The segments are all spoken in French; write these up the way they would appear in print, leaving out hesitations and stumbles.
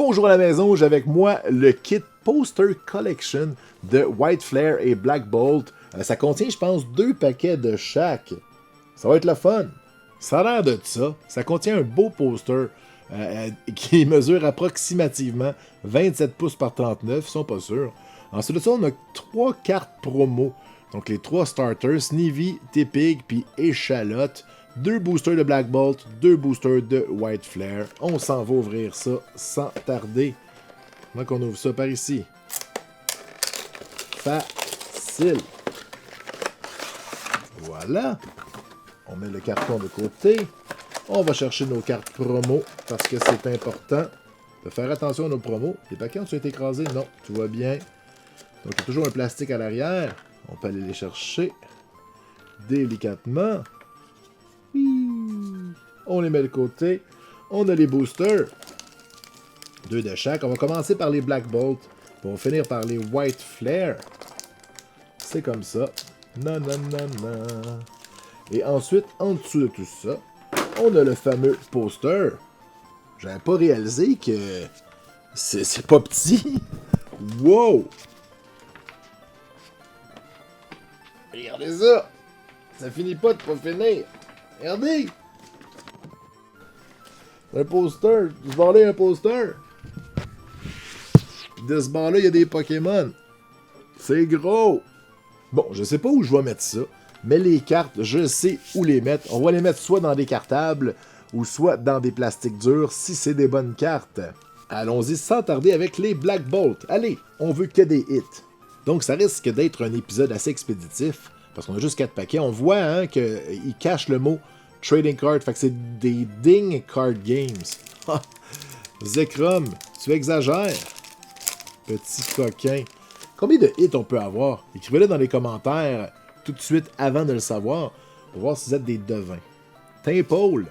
Bonjour à la maison, j'ai avec moi le kit Poster Collection de White Flare et Black Bolt. Ça contient, je pense, 2 paquets de chaque. Ça va être le fun. Ça a l'air de ça. Ça contient un beau poster qui mesure approximativement 27 pouces par 39, ils sont pas sûrs. Ensuite de ça, on a 3 cartes promo. Donc les 3 starters, Sneevy, Tepig puis Échalote. 2 boosters de Black Bolt, 2 boosters de White Flare. On s'en va ouvrir ça sans tarder. Comment qu'on ouvre ça par ici? Facile. Voilà. On met le carton de côté. On va chercher nos cartes promo parce que c'est important de faire attention à nos promos. Les paquets ont été écrasés? Non, tout va bien. Donc il y a toujours un plastique à l'arrière. On peut aller les chercher délicatement. On les met de côté. On a les boosters. 2 de chaque. On va commencer par les Black Bolt. Pour finir par les White Flare. C'est comme ça. Non, non, non, non. Et ensuite, en dessous de tout ça, on a le fameux poster. J'avais pas réalisé que c'est pas petit. Wow! Regardez ça! Ça finit pas de pas finir. Regardez! Un poster. De ce bord-là, il y a un poster. Puis de ce bord-là, il y a des Pokémon. C'est gros! Bon, je sais pas où je vais mettre ça, mais les cartes, je sais où les mettre. On va les mettre soit dans des cartables, ou soit dans des plastiques durs, si c'est des bonnes cartes. Allons-y sans tarder avec les Black Bolt. Allez, on veut que des hits. Donc ça risque d'être un épisode assez expéditif, parce qu'on a juste 4 paquets. On voit hein, qu'il cache le mot Trading Card, fait que c'est des Ding Card Games. Zekrom, tu exagères. Petit coquin. Combien de hits on peut avoir? Écrivez-le dans les commentaires tout de suite avant de le savoir pour voir si vous êtes des devins. Taimpole.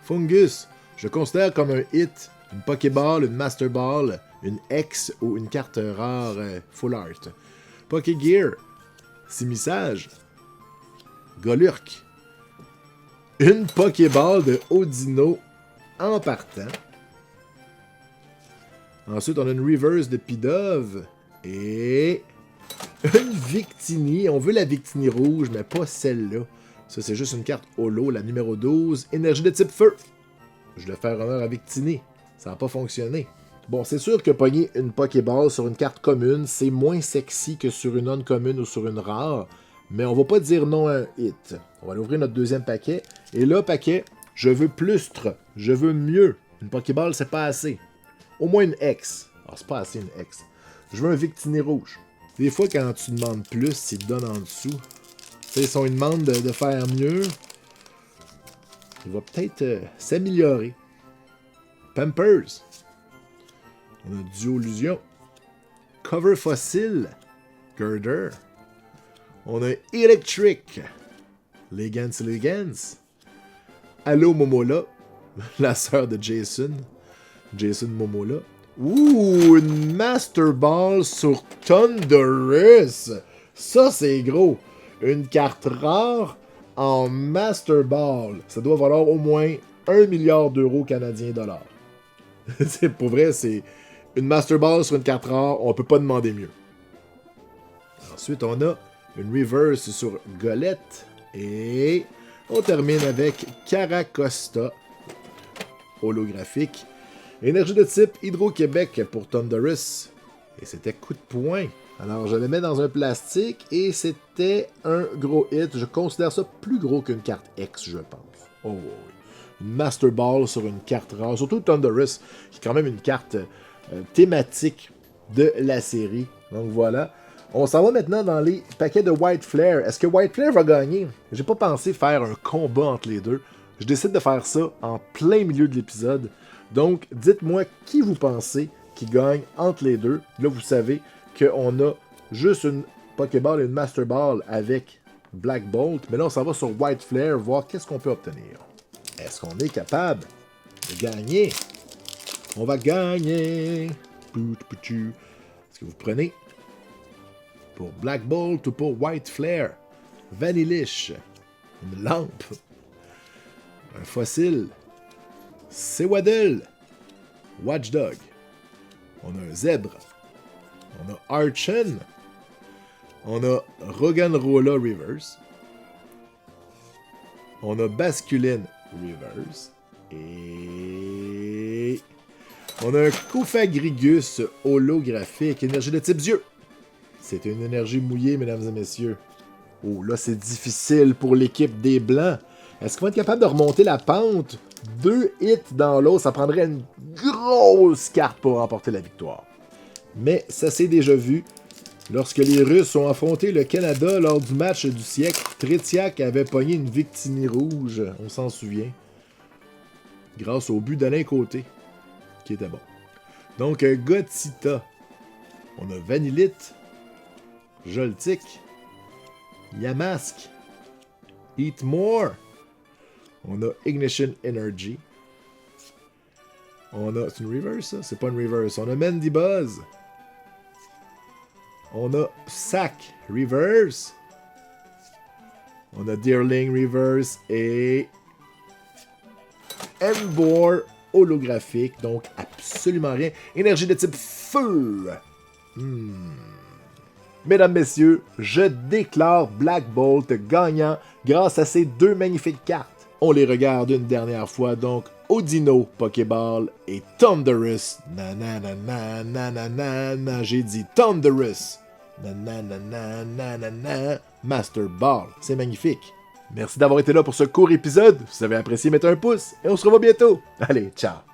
Fungus. Je considère comme un hit une Pokéball, une Master Ball, une X ou une carte rare Full Art. Pokégear. Simissage. Golurk. Une Pokéball de Odino en partant. Ensuite, on a une Reverse de Pidove. Et une Victini. On veut la Victini rouge, mais pas celle-là. Ça, c'est juste une carte holo, la numéro 12. Énergie de type feu. Je vais faire honneur à Victini. Ça n'a pas fonctionné. Bon, c'est sûr que pogner une Pokéball sur une carte commune, c'est moins sexy que sur une non-commune ou sur une rare. Mais on va pas dire non à un hit. On va aller ouvrir notre deuxième paquet. Et là, paquet, je veux plustre. Je veux mieux. Une Pokéball, c'est pas assez. Au moins une X. Ah, c'est pas assez une X. Je veux un Victini rouge. Des fois, quand tu demandes plus, ils te donnent en dessous. Tu sais, si on lui demande de faire mieux, il va peut-être s'améliorer. Pampers. On a Duolusion. Cover Fossil. Girder. On a Electric. Legans. Allo Momola. La sœur de Jason. Jason Momola. Ouh, une Master Ball sur Thundurus. Ça, c'est gros. Une carte rare en Master Ball. Ça doit valoir au moins 1 milliard d'euros canadiens dollars. C'est pour vrai, c'est une Master Ball sur une carte rare. On peut pas demander mieux. Ensuite, on a une Reverse sur Golette. Et on termine avec Caracosta. Holographique. Énergie de type Hydro-Québec pour Thundurus. Et c'était coup de poing. Alors, je le mets dans un plastique et c'était un gros hit. Je considère ça plus gros qu'une carte X, je pense. Oh oui. Une Master Ball sur une carte rare. Surtout Thundurus, qui est quand même une carte thématique de la série. Donc voilà. On s'en va maintenant dans les paquets de White Flare. Est-ce que White Flare va gagner? J'ai pas pensé faire un combat entre les deux. Je décide de faire ça en plein milieu de l'épisode. Donc, dites-moi qui vous pensez qui gagne entre les deux. Là, vous savez qu'on a juste une Pokéball et une Master Ball avec Black Bolt. Mais là, on s'en va sur White Flare, voir qu'est-ce qu'on peut obtenir. Est-ce qu'on est capable de gagner? On va gagner! Est-ce que vous prenez pour Black Bolt ou pour White Flare? Vanillish. Une lampe. Un fossile. C'est Waddle. Watchdog. On a un Zèbre. On a Archon. On a Roggenrola Reverse. On a Basculin Reverse. Et... on a un Cofagrigus holographique, énergie de type Dieu. C'est une énergie mouillée, mesdames et messieurs. Oh, là, c'est difficile pour l'équipe des Blancs. Est-ce qu'ils vont être capables de remonter la pente? 2 hits dans l'eau, ça prendrait une grosse carte pour remporter la victoire. Mais ça s'est déjà vu. Lorsque les Russes ont affronté le Canada lors du match du siècle, Tretiak avait pogné une Victini rouge, on s'en souvient, grâce au but d'Alain Côté, qui était bon. Donc, Gotita. On a Vanillite, Joltik, Yamask, Eat More. On a Ignition Energy. On a... c'est une reverse, ça? C'est pas une reverse. On a Mandy Buzz. On a Sack Reverse. On a Deerling Reverse et... Embor holographique. Donc, absolument rien. Énergie de type feu. Mesdames, messieurs, je déclare Black Bolt gagnant grâce à ces 2 magnifiques cartes. On les regarde une dernière fois, donc Audino, Pokéball et Thunderous. Nanana, j'ai dit Thunderous. Nanana, Master Ball. C'est magnifique. Merci d'avoir été là pour ce court épisode. Si vous avez apprécié, mettez un pouce et on se revoit bientôt. Allez, ciao.